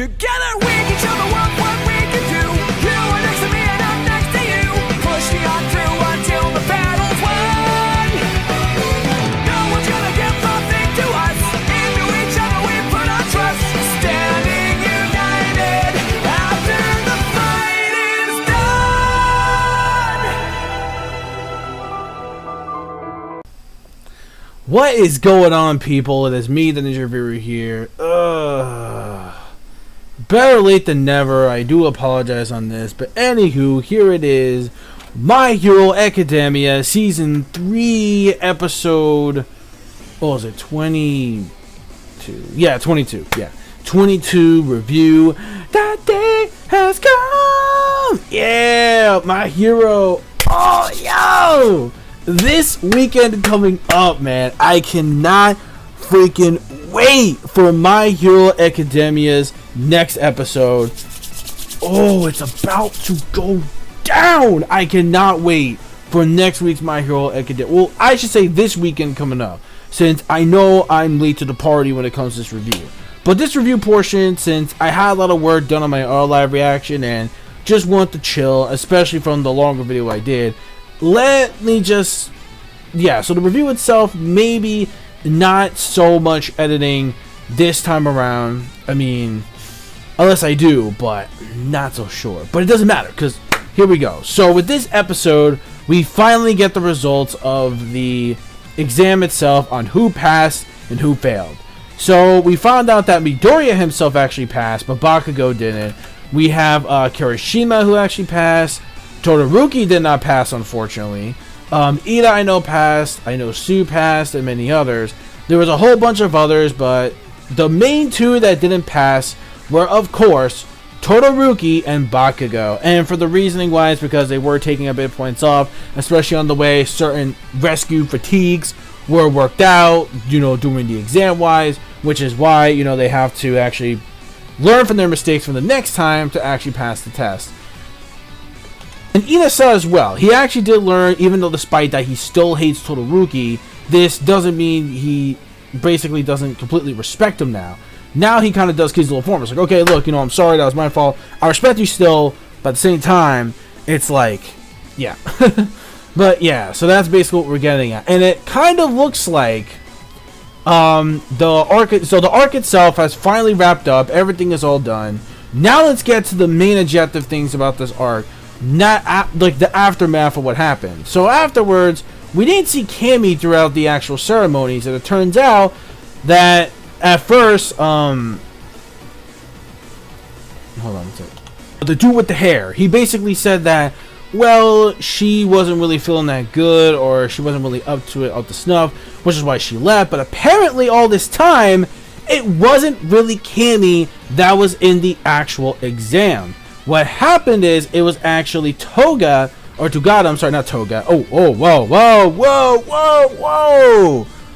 Together we can show the world what we can do. You are next to me and I'm next to you. Pushing on through until the battle's won. No one's gonna give nothing to us. Into each other we put our trust. Standing united after the fight is done. What is going on, people? It is me, the Ninja Reviewer here. Better late than never. I do apologize on this, but anywho, here it is. My Hero Academia Season 3 episode... What was it? 22. Yeah, 22. Yeah. 22 review. That day has come! Yeah! My Hero. Oh, yo! This weekend coming up, man. I cannot freaking wait for My Hero Academia's next episode. Oh, it's about to go down. I cannot wait for next week's My Hero Academia. Well, I should say this weekend coming up, since I know I'm late to the party when it comes to this review. But this review portion, since I had a lot of work done on my live reaction and just want to chill, especially from the longer video I did, let me just... Yeah, so the review itself, maybe not so much editing this time around. I mean, unless I do, but not so sure. But it doesn't matter, because here we go. So with this episode, we finally get the results of the exam itself on who passed and who failed. So we found out that Midoriya himself actually passed, but Bakugo didn't. We have Kirishima who actually passed. Todoroki did not pass, unfortunately. Ida I know passed. I know Sue passed, and many others. There was a whole bunch of others, but the main two that didn't pass were, of course, Todoroki and Bakugo. And for the reasoning why, it's because they were taking a bit of points off, especially on the way certain rescue fatigues were worked out, during the exam wise, which is why, they have to actually learn from their mistakes from the next time to actually pass the test. And Ida saw as well. He actually did learn, even though despite that he still hates Todoroki, this doesn't mean he basically doesn't completely respect him now. Now he kind of does his little form. It's like, okay, look, I'm sorry, that was my fault. I respect you still, but at the same time, it's like, yeah. But yeah, so that's basically what we're getting at. And it kind of looks like the arc itself has finally wrapped up. Everything is all done. Now let's get to the main objective things about this arc. Not like the aftermath of what happened. So afterwards, we didn't see Cammy throughout the actual ceremonies, and it turns out that at first, hold on a second. The dude with the hair, he basically said that, well, she wasn't really feeling that good, or she wasn't really up to snuff, which is why she left. But apparently, all this time, it wasn't really Cammy that was in the actual exam. What happened is, it was actually Togata, I'm sorry, not Toga. Oh, whoa.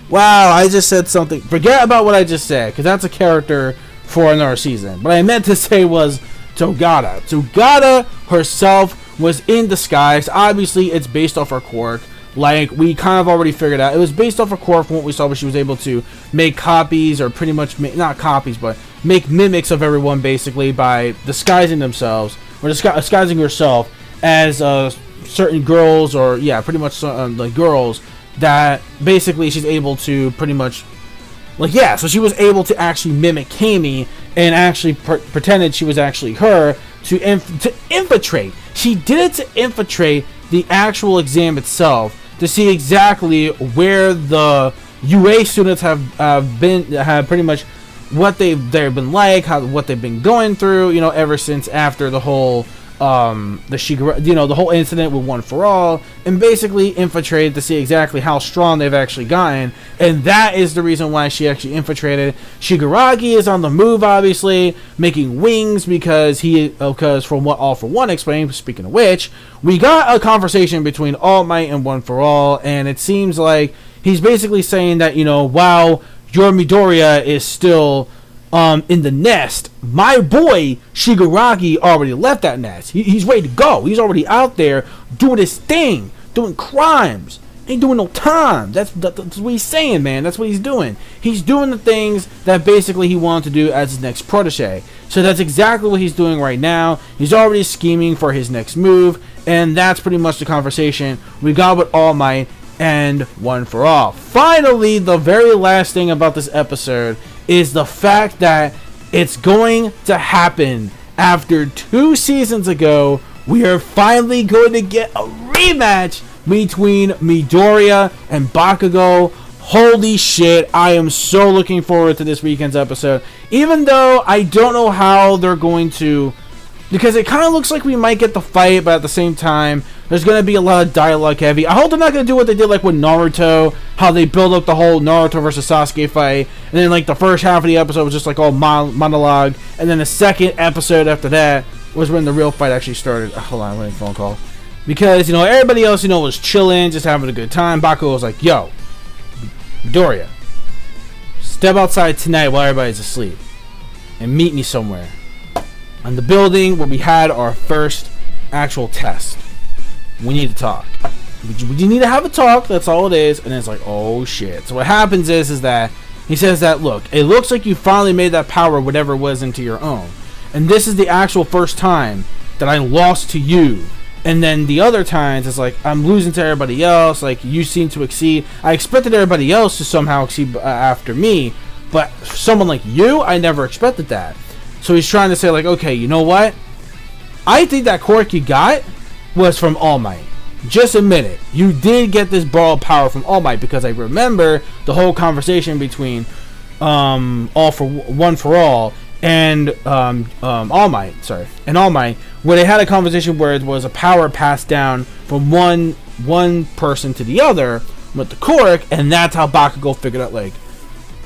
Wow, I just said something. Forget about what I just said, because that's a character for another season. What I meant to say was Togata. Togata herself was in disguise. Obviously, it's based off her quirk. Like, we kind of already figured out. It was based off her quirk from what we saw, but she was able to make copies, or pretty much, not copies, but make mimics of everyone, basically, by disguising themselves, or disguising herself as certain girls, or, yeah, pretty much like girls, that basically she's able to pretty much, like, yeah, so she was able to actually mimic Cammy, and actually pretended she was actually her, to infiltrate. She did it to infiltrate the actual exam itself, to see exactly where the UA students have pretty much what they've been like, what they've been going through, ever since after the whole the whole incident with One for All, and basically infiltrated to see exactly how strong they've actually gotten. And that is the reason why she actually infiltrated. Shigaraki is on the move, obviously, making wings, because from what All for One explained, speaking of which, we got a conversation between All Might and One for All, and it seems like he's basically saying that, while your Midoriya is still in the nest, my boy Shigaraki already left that nest. He's ready to go. He's already out there doing his thing, doing crimes. Ain't doing no time. That's what he's saying, man. That's what he's doing. He's doing the things that basically he wanted to do as his next protege. So that's exactly what he's doing right now. He's already scheming for his next move, and that's pretty much the conversation we got with All Might and One for All. Finally, the very last thing about this episode is the fact that it's going to happen. After 2 seasons ago, we are finally going to get a rematch between Midoriya and Bakugo. Holy shit, I am so looking forward to this weekend's episode. Even though I don't know how they're going to, because it kind of looks like we might get the fight, but at the same time, there's going to be a lot of dialogue heavy. I hope they're not going to do what they did like with Naruto, how they build up the whole Naruto versus Sasuke fight, and then like the first half of the episode was just like all monologue, and then the second episode after that was when the real fight actually started. Hold on, I'm getting a phone call. Because, everybody else, was chilling, just having a good time. Bakugo was like, yo, Midoriya, step outside tonight while everybody's asleep and meet me somewhere on the building where we had our first actual test. We need to talk. We need to have a talk, that's all it is. And it's like, oh shit. So what happens is that he says that, look, it looks like you finally made that power, whatever it was, into your own. And this is the actual first time that I lost to you. And then the other times, it's like, I'm losing to everybody else. Like, you seem to exceed. I expected everybody else to somehow exceed after me. But someone like you, I never expected that. So he's trying to say, like, okay, you know what? I think that quirk you got was from All Might. Just admit it. You did get this borrowed power from All Might. Because I remember the whole conversation between One for All and All Might, where they had a conversation where it was a power passed down from one person to the other with the quirk, and that's how Bakugo figured out, like,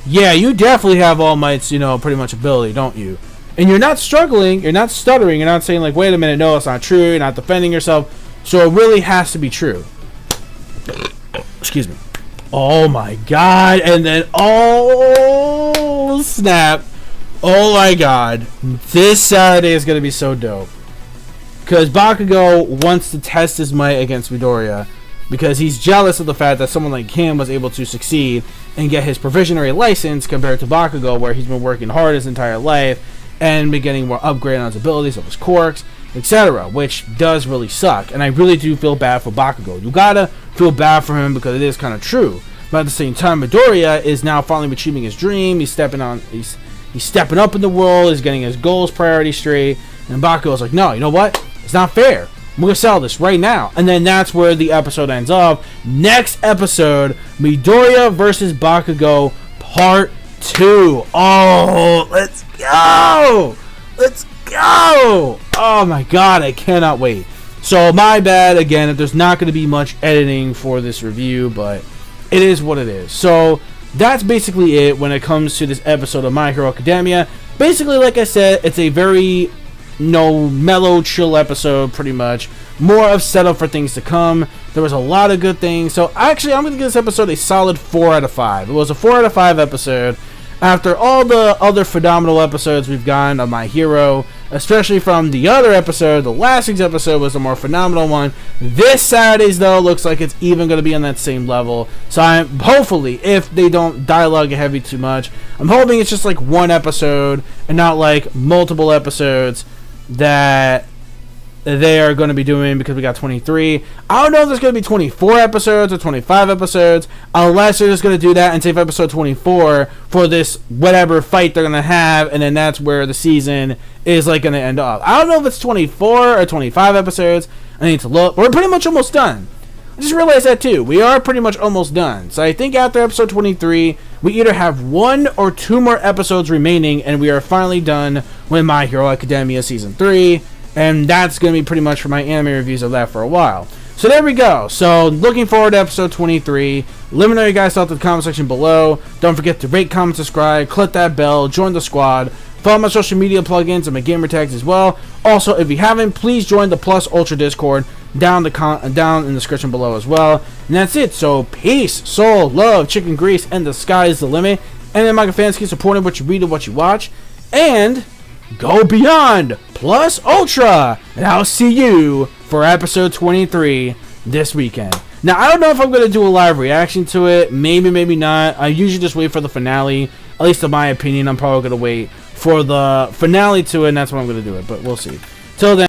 yeah, you definitely have All Might's, pretty much ability, don't you? And you're not struggling, you're not stuttering, you're not saying like, wait a minute, no, it's not true, you're not defending yourself, so it really has to be true. Excuse me. Oh my god, and then, oh snap. Oh my god, this Saturday is going to be so dope. Because Bakugo wants to test his might against Midoriya. Because he's jealous of the fact that someone like him was able to succeed and get his provisionary license compared to Bakugo, where he's been working hard his entire life and been getting more upgrade on his abilities, of his quirks, etc. Which does really suck. And I really do feel bad for Bakugo. You gotta feel bad for him because it is kind of true. But at the same time, Midoriya is now finally achieving his dream. He's stepping stepping up in the world. He's getting his goals priority straight. And Bakugo's like, no, you know what? It's not fair. I'm going to sell this right now. And then that's where the episode ends up. Next episode, Midoriya versus Bakugo Part 2. Oh, let's go. Let's go. Oh my god, I cannot wait. So my bad, again, if there's not going to be much editing for this review, but it is what it is. So that's basically it when it comes to this episode of My Hero Academia. Basically, like I said, it's a very mellow, chill episode, pretty much. More of setup for things to come. There was a lot of good things. So actually, I'm going to give this episode a solid 4 out of 5. It was a 4 out of 5 episode. After all the other phenomenal episodes we've gotten of My Hero, especially from the other episode, the last week's episode was the more phenomenal one. This Saturday's, though, looks like it's even going to be on that same level. So I'm hopefully, if they don't dialogue heavy too much, I'm hoping it's just like one episode and not like multiple episodes that they are going to be doing, because we got 23. I don't know if there's going to be 24 episodes or 25 episodes, unless they're just going to do that and save episode 24 for this whatever fight they're going to have, and then that's where the season is like going to end up. I don't know if it's 24 or 25 episodes. I need to look. We're pretty much almost done. I just realized that too. We are pretty much almost done. So I think after episode 23, we either have 1 or 2 more episodes remaining, and we are finally done with My Hero Academia Season 3. And that's going to be pretty much for my anime reviews of that for a while. So there we go. So looking forward to episode 23. Let me know your guys' thoughts in the comment section below. Don't forget to rate, comment, subscribe, click that bell, join the squad. Follow my social media plugins and my gamer tags as well. Also, if you haven't, please join the Plus Ultra Discord down in the description below as well. And that's it. So peace, soul, love, chicken grease, and the sky is the limit. And then my fans keep supporting what you read and what you watch. And go beyond Plus Ultra. And I'll see you for episode 23 this weekend. Now, I don't know if I'm going to do a live reaction to it. Maybe, maybe not. I usually just wait for the finale. At least in my opinion, I'm probably going to wait for the finale to it, and that's when I'm going to do it. But we'll see. Till then.